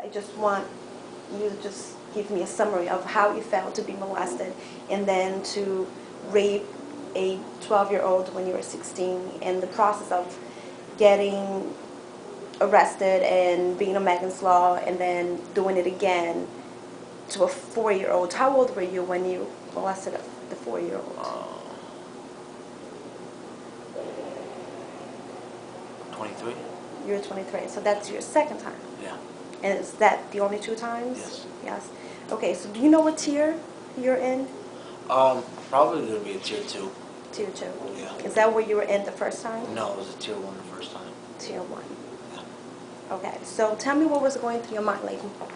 I just want you to just give me a summary of how you felt to be molested and then to rape a 12-year-old when you were 16, and the process of getting arrested and being a Megan's Law and then doing it again to a 4-year-old. How old were you when you molested the 4-year-old? 23. You were 23, so that's your second time. Yeah. And is that the only 2 times? Yes. Yes. Okay, so do you know what tier you're in? Probably gonna be a tier 2. Tier 2. Yeah. Is that where you were in the first time? No, it was a tier 1 the first time. Tier 1. Yeah. Okay, so tell me what was going through your mind, lady. Let's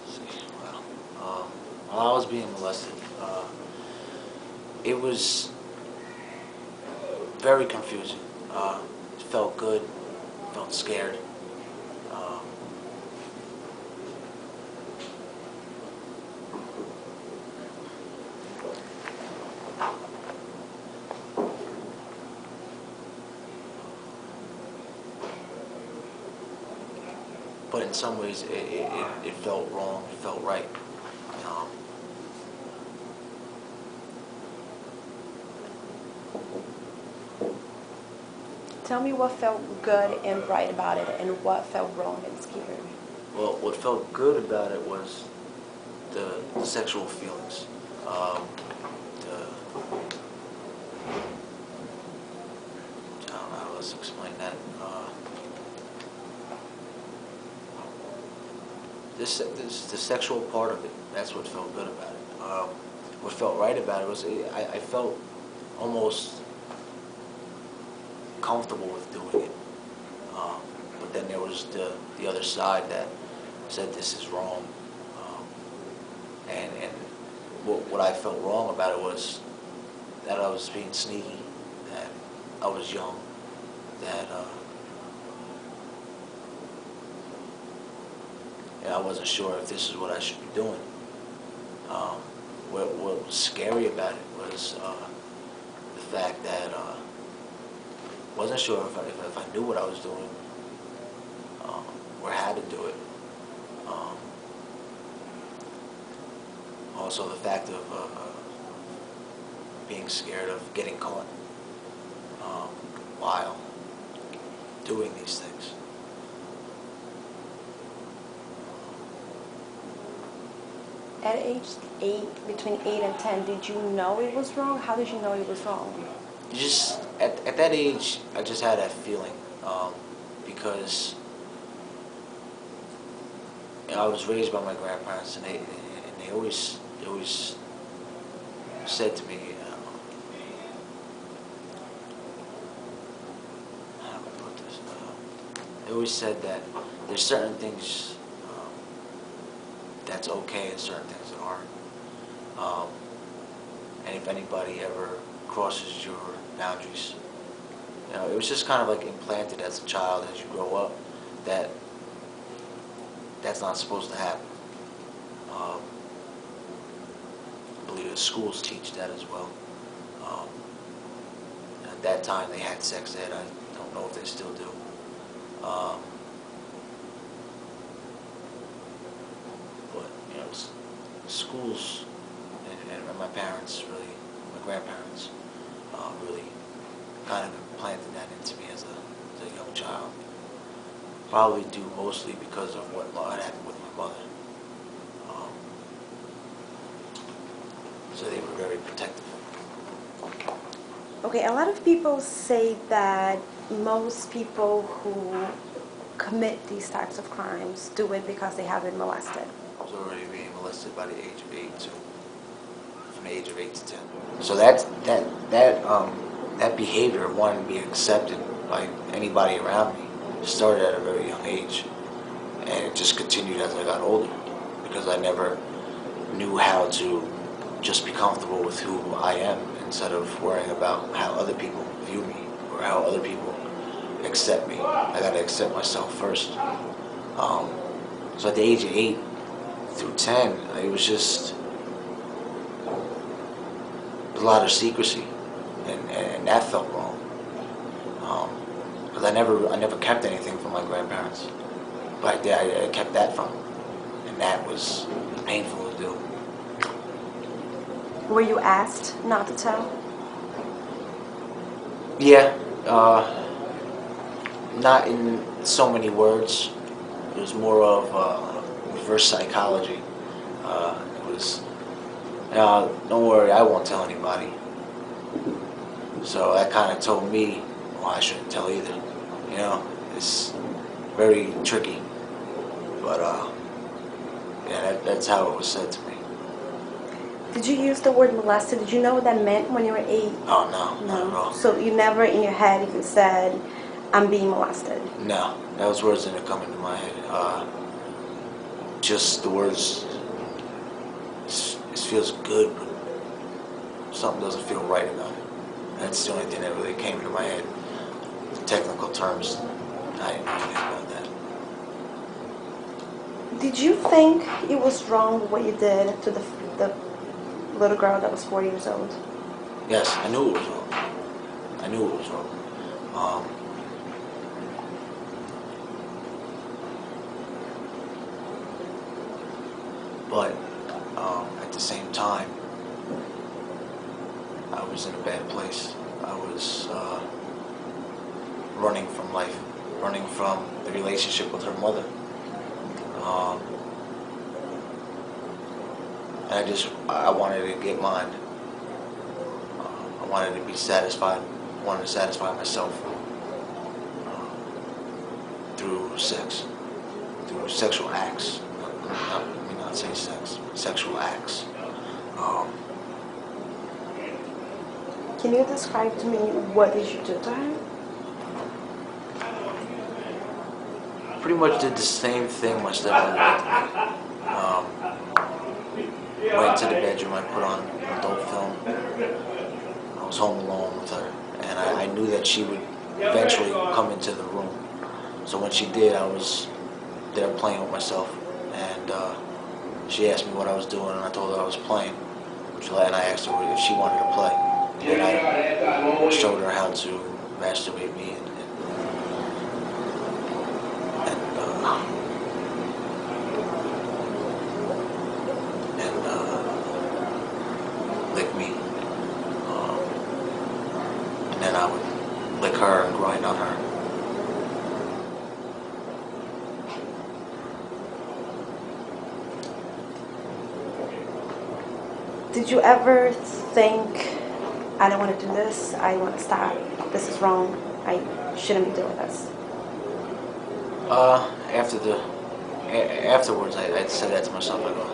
see, well, while I was being molested, it was very confusing. It felt good, felt scared. But in some ways, it felt wrong, it felt right. Tell me what felt good and right about it and what felt wrong and scary. Well, what felt good about it was the sexual feelings. I don't know how else to explain that. The sexual part of it, that's what felt good about it. What felt right about it was I felt almost comfortable with doing it. But then there was the other side that said this is wrong. And what I felt wrong about it was that I was being sneaky, that I was young, that and I wasn't sure if this is what I should be doing. What was scary about it was the fact that I wasn't sure if I knew what I was doing or how to do it. Also the fact of being scared of getting caught while doing these things. At age 8, between 8 and 10, did you know it was wrong? How did you know it was wrong? Just at that age, I just had that feeling because I was raised by my grandparents, and they always said to me, how do I put this? They always said that there's certain things that's okay and certain things that aren't. And if anybody ever crosses your boundaries, it was just kind of like implanted as a child, as you grow up, that that's not supposed to happen. I believe the schools teach that as well. At that time they had sex ed. I don't know if they still do. But schools and my parents, really, my grandparents, really kind of implanted that into me as a young child. Probably due mostly because of what happened with my mother. So they were very protective. Okay, a lot of people say that most people who commit these types of crimes do it because they have been molested. I was already being molested by the age of 8 too, from the age of 8 to 10. So that behavior of wanting to be accepted by anybody around me started at a very young age, and it just continued as I got older, because I never knew how to just be comfortable with who I am instead of worrying about how other people view me or how other people accept me. I gotta accept myself first. So at the age of 8 through 10, it was just a lot of secrecy, and that felt wrong. Because I never kept anything from my grandparents. But I kept that from him, and that was painful to do. Were you asked not to tell? Yeah, not in so many words. It was more of reverse psychology. It was, don't worry, I won't tell anybody. So that kind of told me, well, I shouldn't tell either. You know, it's very tricky. But yeah, that's how it was said to me. Did you use the word molested? Did you know what that meant when you were 8? Oh no, not at all. So you never in your head you said, I'm being molested? No, those words didn't come into my head. Just the words, it feels good, but something doesn't feel right about it. That's the only thing that really came into my head. The technical terms, I didn't know anything about that. Did you think it was wrong what you did to the little girl that was 4 years old? Yes, I knew it was wrong. I knew it was wrong. But at the same time, I was in a bad place. I was running from life, running from the relationship with her mother. And I wanted to get mine. I wanted to be satisfied. I wanted to satisfy myself through sex, through sexual acts. Let me not say sex, sexual acts. Can you describe to me what did you do to her? Pretty much did the same thing my stepmother did to me. Went to the bedroom, I put on adult film. I was home alone with her, and I knew that she would eventually come into the room. So when she did, I was there playing with myself, and she asked me what I was doing, and I told her I was playing. And I asked her if she wanted to play, and I showed her how to masturbate me and lick me. And then I would lick her and grind on her. Did you ever think, I don't want to do this, I want to stop, this is wrong, I shouldn't be doing this? Afterwards, I said that to myself. I go,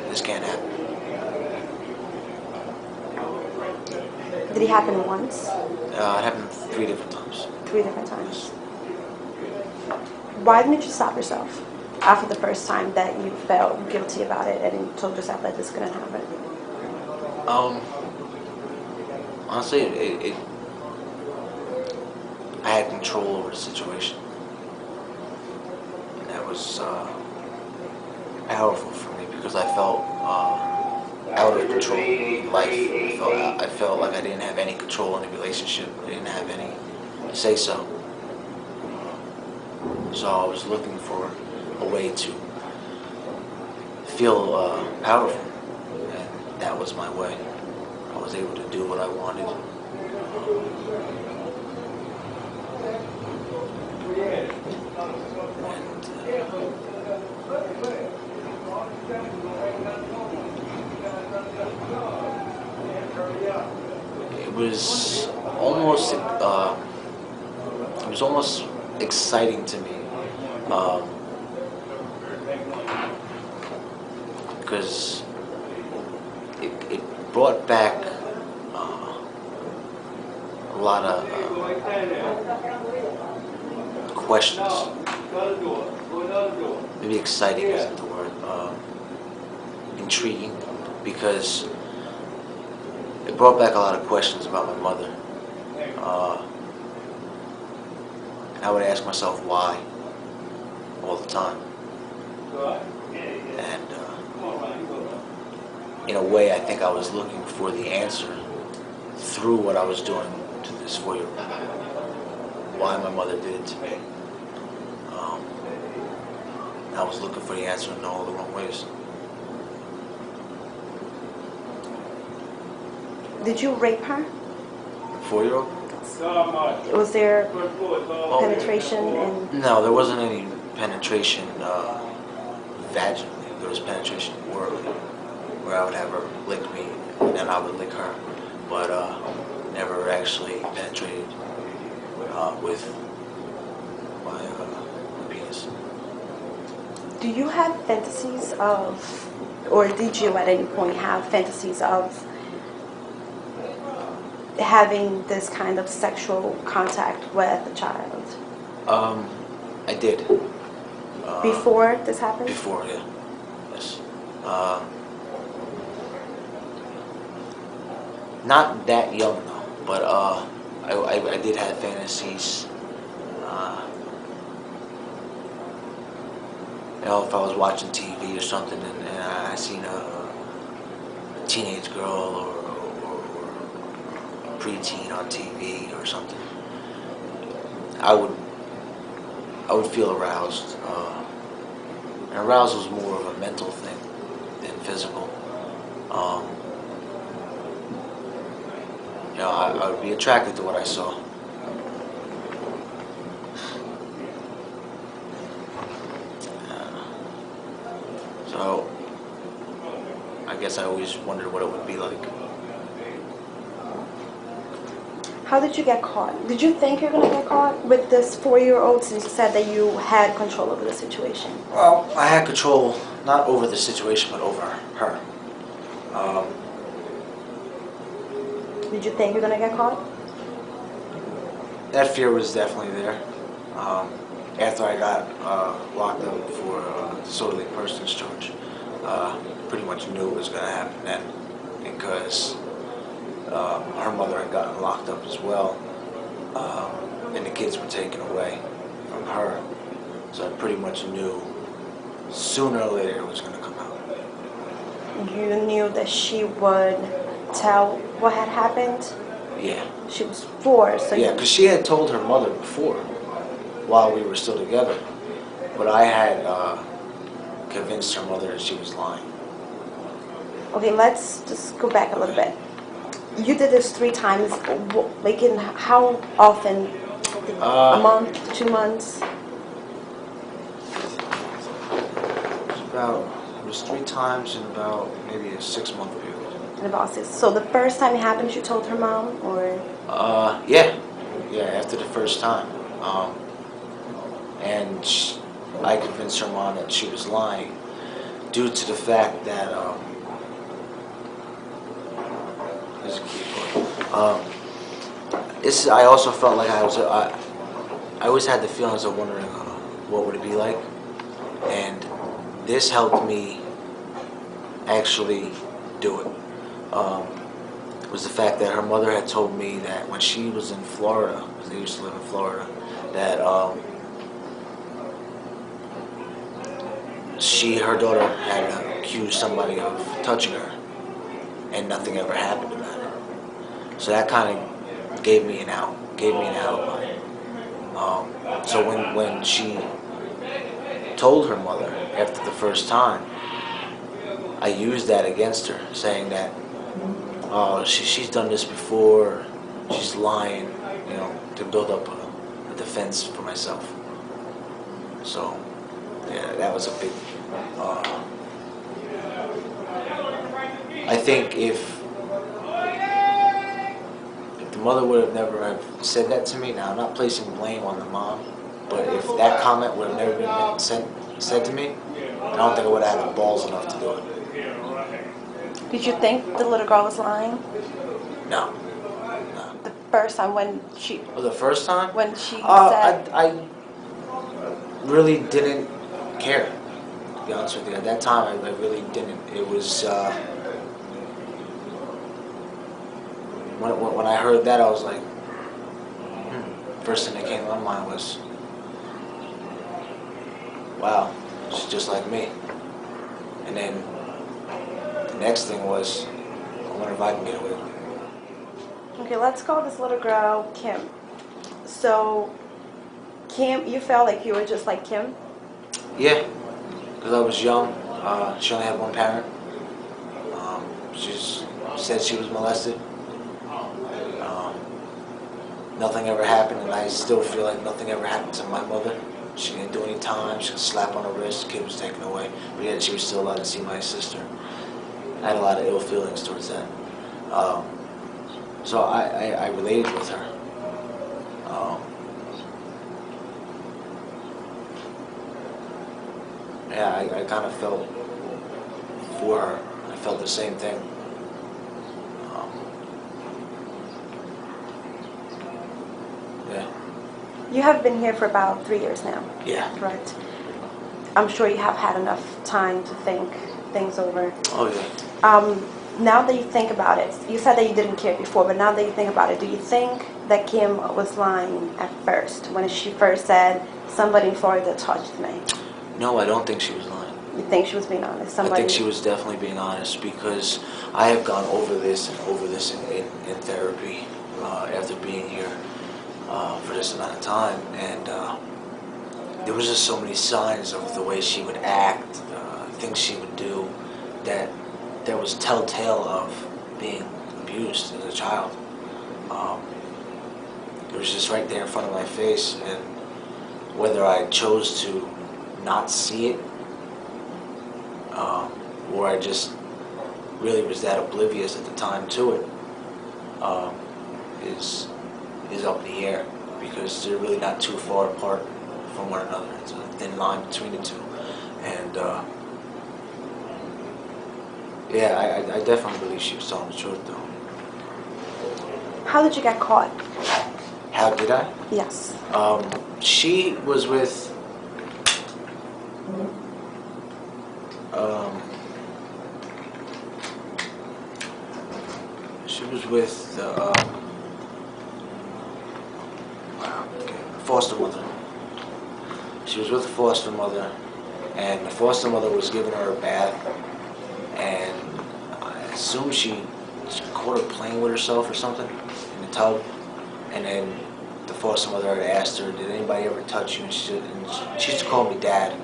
this can't happen. Did it happen once? It happened 3 different times. 3 different times. Why didn't you stop yourself after the first time that you felt guilty about it and you told yourself that this couldn't happen? Honestly, I had control over the situation. And that was powerful for me because I felt out of control in life. I felt like I didn't have any control in the relationship. I didn't have any say so. So I was looking for a way to feel powerful, and that was my way. I was able to do what I wanted. It was almost exciting to me, because it brought back a lot of questions. Maybe exciting isn't the word. Intriguing, because it brought back a lot of questions about my mother. And I would ask myself why all the time. And in a way, I think I was looking for the answer through what I was doing to this 4-year-old. Why my mother did it to me. I was looking for the answer in all the wrong ways. Did you rape her? 4-year-old? Was there penetration and... No, there wasn't any penetration vaginally. There was penetration orally, where I would have her lick me and then I would lick her, but never actually penetrated with my penis. Do you have fantasies of, or did you at any point have fantasies of having this kind of sexual contact with a child? I did. Before this happened? Before, yeah. Yes. Not that young though, but I did have fantasies. You know, if I was watching TV or something and I seen a teenage girl or a preteen on TV or something, I would feel aroused. And arousal is more of a mental thing than physical. You know, I would be attracted to what I saw. So, I guess I always wondered what it would be like. How did you get caught? Did you think you were going to get caught with this 4-year-old, since you said that you had control over the situation? Well, I had control, not over the situation, but over her. Did you think you were going to get caught? That fear was definitely there. After I got locked up for disorderly persons charge, pretty much knew it was going to happen then, because her mother had gotten locked up as well, and the kids were taken away from her. So I pretty much knew sooner or later it was going to come out. You knew that she would tell what had happened? Yeah. She was 4, so yeah, because she had told her mother before, while we were still together, but I had convinced her mother that she was lying. Okay, let's just go back a little bit. You did this 3 times, like in how often? A month, 2 months? It was 3 times in about maybe a 6-month period. In about 6. So the first time it happened, you told her mom, or? Yeah, after the first time. And I convinced her mom that she was lying due to the fact that, I also felt like I always had the feelings of wondering what would it be like, and this helped me actually do it. Was the fact that her mother had told me that when she was in Florida, because they used to live in Florida, that her daughter had accused somebody of touching her, and nothing ever happened about it. So that kind of gave me an alibi. So when she told her mother after the first time, I used that against her, saying that, oh, she's done this before, she's lying, you know, to build up a defense for myself. So, yeah, that was a big, I think if the mother would have never have said that to me, now I'm not placing blame on the mom, but if that comment would have never been said to me, I don't think I would have had the balls enough to do it. Did you think the little girl was lying? No. The first time when she... Oh, the first time? When she said... I really didn't care, to be honest with you. At that time, I really didn't. It was... When I heard that, I was like... First thing that came to my mind was... Wow, she's just like me. And then... The next thing was, I wonder if I can get away with it. Okay, let's call this little girl Kim. So, Kim, you felt like you were just like Kim? Yeah, because I was young. She only had one parent. She said she was molested. Um, Nothing ever happened, and I still feel like nothing ever happened to my mother. She didn't do any time. She got a slap on her wrist. The kid was taken away, but yet she was still allowed to see my sister. I had a lot of ill feelings towards that. So I related with her. Yeah, I kind of felt for her. I felt the same thing. Yeah. You have been here for about 3 years now. Yeah. Right. I'm sure you have had enough time to think things over. Oh, yeah. Now that you think about it, you said that you didn't care before, but now that you think about it, do you think that Kim was lying at first when she first said, somebody in Florida touched me? No, I don't think she was lying. You think she was being honest? I think she was definitely being honest, because I have gone over this and over this in therapy after being here for this amount of time, and there was just so many signs of the way she would act, things she would do, that was telltale of being abused as a child. It was just right there in front of my face, and whether I chose to not see it, or I just really was that oblivious at the time to it, is up in the air, because they're really not too far apart from one another. It's a thin line between the two, and yeah, I definitely believe she was telling the truth, though. How did you get caught? How did I? Yes. She was with foster mother. She was with a foster mother, and the foster mother was giving her a bath, and I assume she caught her playing with herself or something in the tub, and then the foster mother had asked her, did anybody ever touch you? And she used to call me Dad.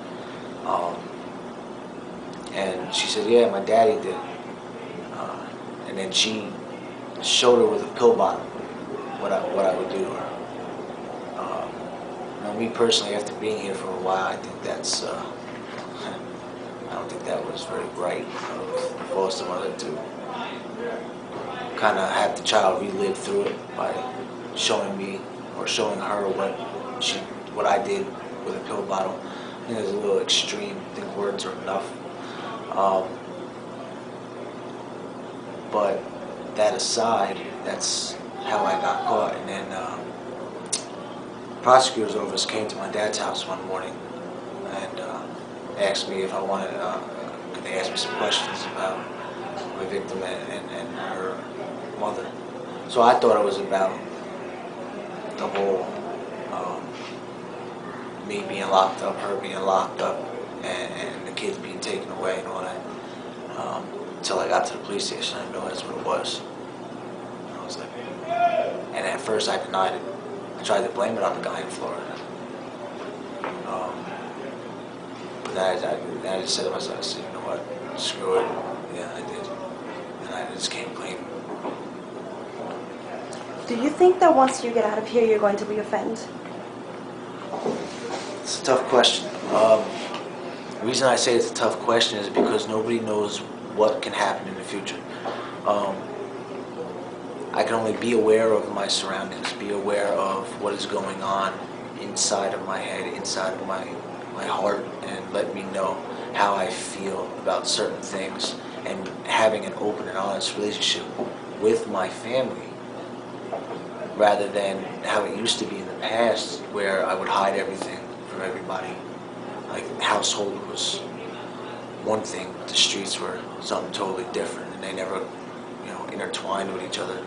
And she said, yeah, my daddy did. And then she showed her with a pill bottle what I would do to her. Me personally, after being here for a while, I think that's, I don't think that was very bright of the foster mother to kind of have the child relive through it by showing me or showing her what I did with a pill bottle. I think it's a little extreme. I think words are enough. But that aside, that's how I got caught. And then prosecutor's office came to my dad's house one morning and asked me if I wanted, could they ask me some questions about my victim and her mother. So I thought it was about the whole me being locked up, her being locked up, and the kids being taken away and all that. Until I got to the police station, I realized what it was. And I was like, and at first I denied it. I tried to blame it on the guy in Florida. But then I just said to myself, I said, you know what, screw it. Yeah, I did. And I just came clean. Do you think that once you get out of here, you're going to reoffend? It's a tough question. The reason I say it's a tough question is because nobody knows what can happen in the future. I can only be aware of my surroundings, be aware of what is going on inside of my head, inside of my heart, and let me know how I feel about certain things, and having an open and honest relationship with my family, rather than how it used to be in the past, where I would hide everything from everybody. Like, the household was one thing, but the streets were something totally different, and they never, intertwined with each other.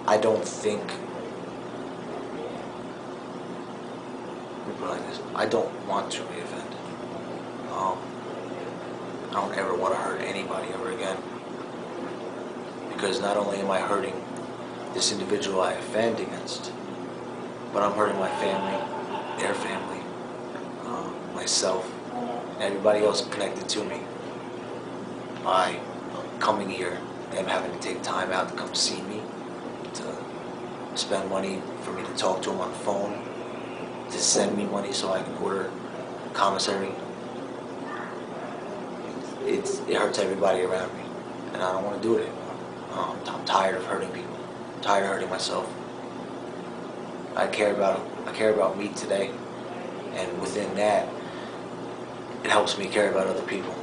I don't think, let me put it like this, I don't want to reoffend. I don't ever want to hurt anybody ever again. Because not only am I hurting this individual I offend against, but I'm hurting my family, their family. myself and everybody else connected to me by coming here, them having to take time out to come see me, to spend money for me to talk to them on the phone, to send me money so I can order commissary. It hurts everybody around me, and I don't want to do it anymore. I'm tired of hurting people. I'm tired of hurting myself. I care about me today, and within that, it helps me care about other people.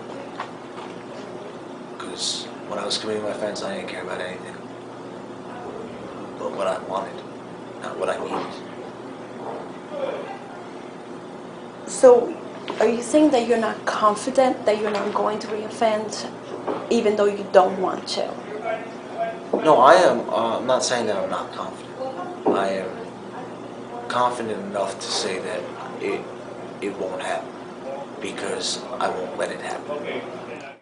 Because when I was committing my offense, I didn't care about anything but what I wanted, not what I needed. So, are you saying that you're not confident that you're not going to reoffend, even though you don't want to? No, I am. I'm not saying that I'm not confident. I am confident enough to say that it won't happen because I won't let it happen.